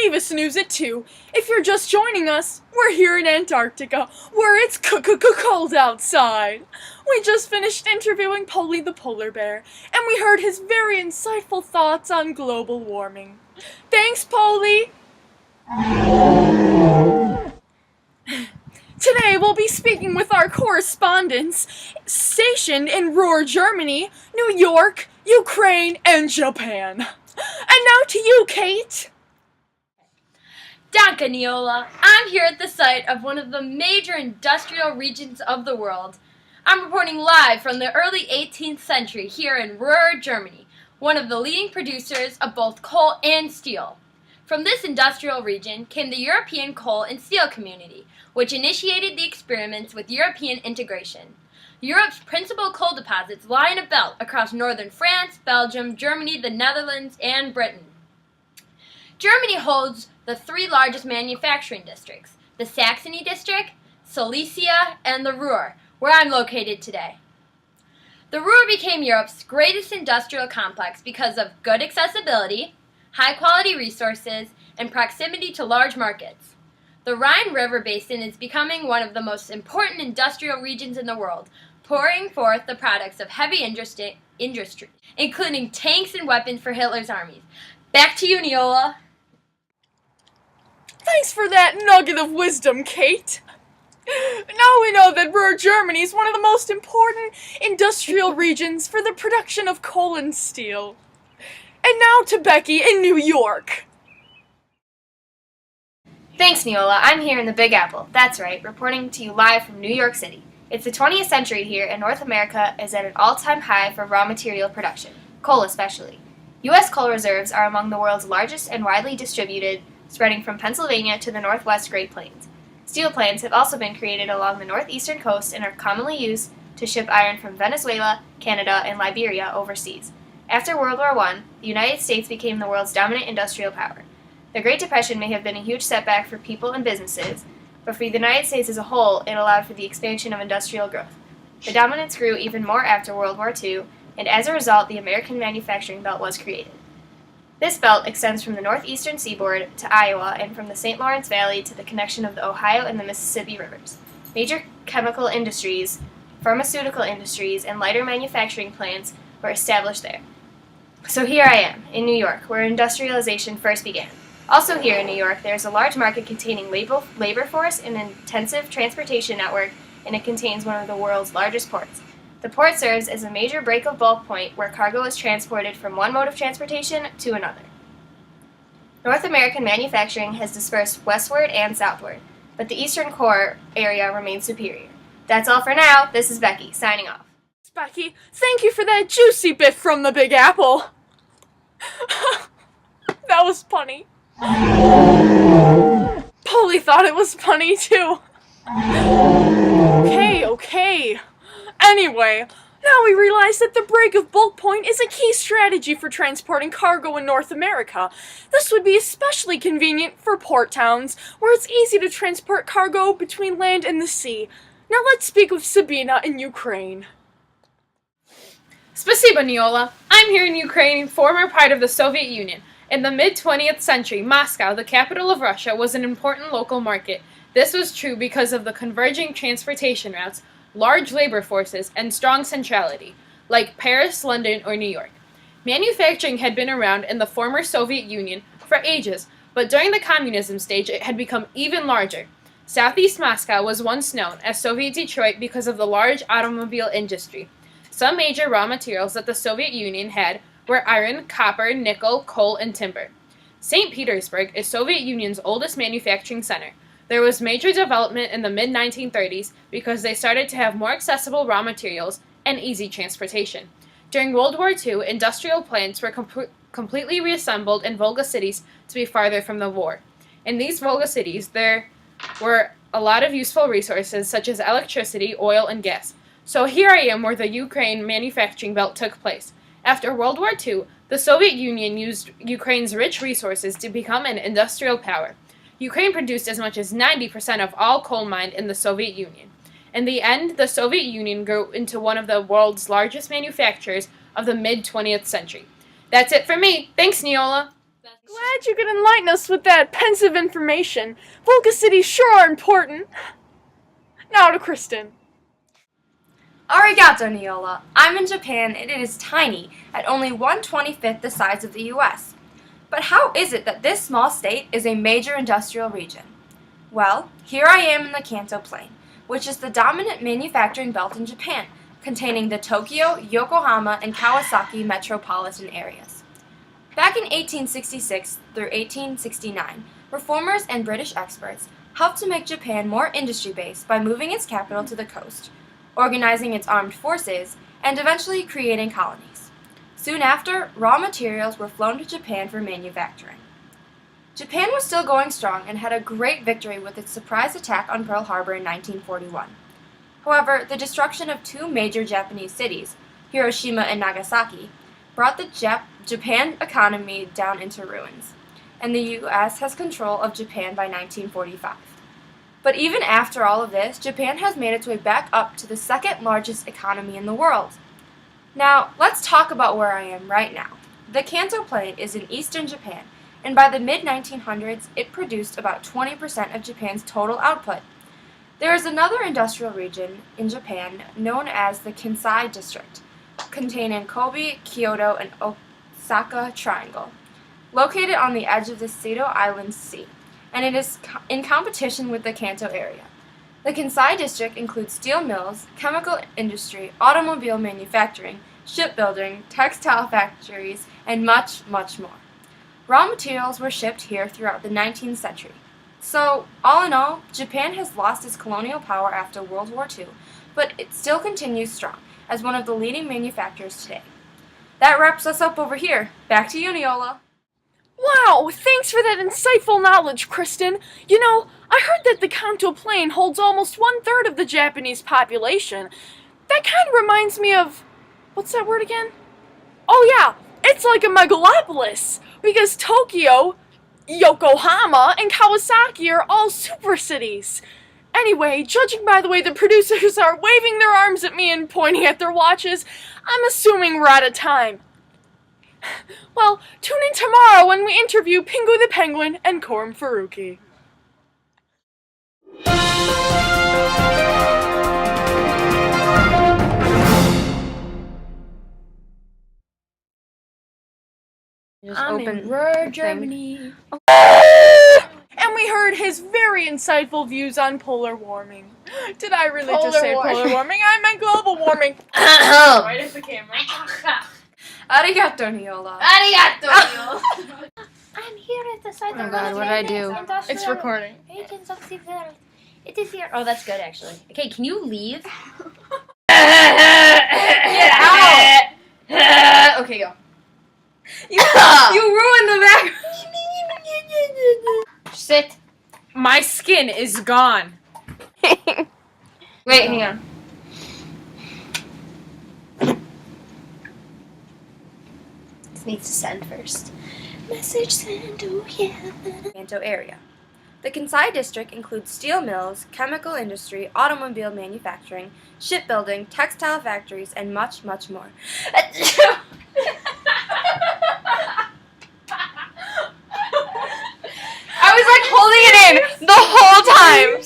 leave us news at 2. If you're just joining us, we're here in Antarctica, where it's cold outside. We just finished interviewing Polly the polar bear, and we heard his very insightful thoughts on global warming. Thanks, Polly! Today we'll be speaking with our correspondents stationed in Ruhr, Germany, New York, Ukraine, and Japan. And now to you, Kate. Danke, Nijole. I'm here at the site of one of the major industrial regions of the world. I'm reporting live from the early 18th century here in Ruhr, Germany, one of the leading producers of both coal and steel. From this industrial region came the European coal and steel community, which initiated the experiments with European integration. Europe's principal coal deposits lie in a belt across northern France, Belgium, Germany, the Netherlands, and Britain. Germany holds the 3 largest manufacturing districts, the Saxony district, Silesia, and the Ruhr, where I'm located today. The Ruhr became Europe's greatest industrial complex because of good accessibility, high-quality resources, and proximity to large markets. The Rhine River Basin is becoming one of the most important industrial regions in the world, pouring forth the products of heavy industry, including tanks and weapons for Hitler's armies. Back to you, Nijole. Thanks for that nugget of wisdom, Kate. Now we know that Ruhr, Germany is one of the most important industrial regions for the production of coal and steel. And now to Becky in New York. Thanks, Nijole. I'm here in the Big Apple. That's right, reporting to you live from New York City. It's the 20th century here, and North America is at an all-time high for raw material production, coal especially. U.S. coal reserves are among the world's largest and widely distributed, spreading from Pennsylvania to the northwest Great Plains. Steel plants have also been created along the northeastern coast and are commonly used to ship iron from Venezuela, Canada, and Liberia overseas. After World War I, the United States became the world's dominant industrial power. The Great Depression may have been a huge setback for people and businesses, but for the United States as a whole, it allowed for the expansion of industrial growth. The dominance grew even more after World War II, and as a result, the American manufacturing belt was created. This belt extends from the northeastern seaboard to Iowa and from the St. Lawrence Valley to the connection of the Ohio and the Mississippi rivers. Major chemical industries, pharmaceutical industries, and lighter manufacturing plants were established there. So here I am, in New York, where industrialization first began. Also here in New York, there is a large market containing labor force and an intensive transportation network, and it contains one of the world's largest ports. The port serves as a major break of bulk point where cargo is transported from one mode of transportation to another. North American manufacturing has dispersed westward and southward, but the eastern core area remains superior. That's all for now. This is Becky, signing off. Becky, thank you for that juicy bit from the Big Apple. That was funny. Polly thought it was funny too. Okay. Anyway, now we realize that the break of bulk point is a key strategy for transporting cargo in North America. This would be especially convenient for port towns, where it's easy to transport cargo between land and the sea. Now let's speak with Sabina in Ukraine. Spasiba, Nijole. I'm here in Ukraine, former part of the Soviet Union. In the mid-20th century, Moscow, the capital of Russia, was an important local market. This was true because of the converging transportation routes, large labor forces, and strong centrality, like Paris, London, or New York. Manufacturing had been around in the former Soviet Union for ages, but during the communism stage it had become even larger. Southeast Moscow was once known as Soviet Detroit because of the large automobile industry. Some major raw materials that the Soviet Union had were iron, copper, nickel, coal, and timber. St. Petersburg is Soviet Union's oldest manufacturing center. There was major development in the mid-1930s because they started to have more accessible raw materials and easy transportation. During World War II, industrial plants were completely reassembled in Volga cities to be farther from the war. In these Volga cities, there were a lot of useful resources such as electricity, oil, and gas. So here I am where the Ukraine manufacturing belt took place. After World War II, the Soviet Union used Ukraine's rich resources to become an industrial power. Ukraine produced as much as 90% of all coal mined in the Soviet Union. In the end, the Soviet Union grew into one of the world's largest manufacturers of the mid-20th century. That's it for me. Thanks, Nijole. Glad you could enlighten us with that pensive information. Focus cities sure are important. Now to Kristen. Arigato, Nijole. I'm in Japan and it is tiny, at only 1/25th the size of the US. But how is it that this small state is a major industrial region? Well, here I am in the Kanto Plain, which is the dominant manufacturing belt in Japan, containing the Tokyo, Yokohama, and Kawasaki metropolitan areas. Back in 1866 through 1869, reformers and British experts helped to make Japan more industry-based by moving its capital to the coast, organizing its armed forces, and eventually creating colonies. Soon after, raw materials were flown to Japan for manufacturing. Japan was still going strong and had a great victory with its surprise attack on Pearl Harbor in 1941. However, the destruction of two major Japanese cities, Hiroshima and Nagasaki, brought the Japan economy down into ruins, and the U.S. has control of Japan by 1945. But even after all of this, Japan has made its way back up to the second largest economy in the world. Now, let's talk about where I am right now. The Kanto Plain is in eastern Japan, and by the mid-1900s, it produced about 20% of Japan's total output. There is another industrial region in Japan known as the Kansai District, containing Kobe, Kyoto, and Osaka Triangle, located on the edge of the Seto Island Sea, and it is in competition with the Kanto area. The Kansai District includes steel mills, chemical industry, automobile manufacturing, shipbuilding, textile factories, and much, much more. Raw materials were shipped here throughout the 19th century. So, all in all, Japan has lost its colonial power after World War II, but it still continues strong as one of the leading manufacturers today. That wraps us up over here. Back to you, Nijole. Wow, thanks for that insightful knowledge, Kristen. You know, I heard that the Kanto Plain holds almost 1/3 of the Japanese population. That kind of reminds me of... what's that word again? Oh yeah, it's like a megalopolis, because Tokyo, Yokohama, and Kawasaki are all super cities. Anyway, judging by the way the producers are waving their arms at me and pointing at their watches, I'm assuming we're out of time. Well, tune in tomorrow when we interview Pingu the Penguin and Coram Faruqi. Just in rural Germany. And we heard his very insightful views on polar warming. Did I really just say polar warming? I meant global warming. Right at the camera. Arigato, Nijole. Arigato! I'm here at the site of God, what did I do? It's recording. Agents of the world. It is here. Oh, that's good, actually. Okay, can you leave? Get out! Okay, go. You ruined the back. Sit. My skin is gone. Wait, hang on. This needs to send first. Message send, oh yeah. Kanto area. The Kansai District includes steel mills, chemical industry, automobile manufacturing, shipbuilding, textile factories, and much, much more. I was like holding it in the whole time.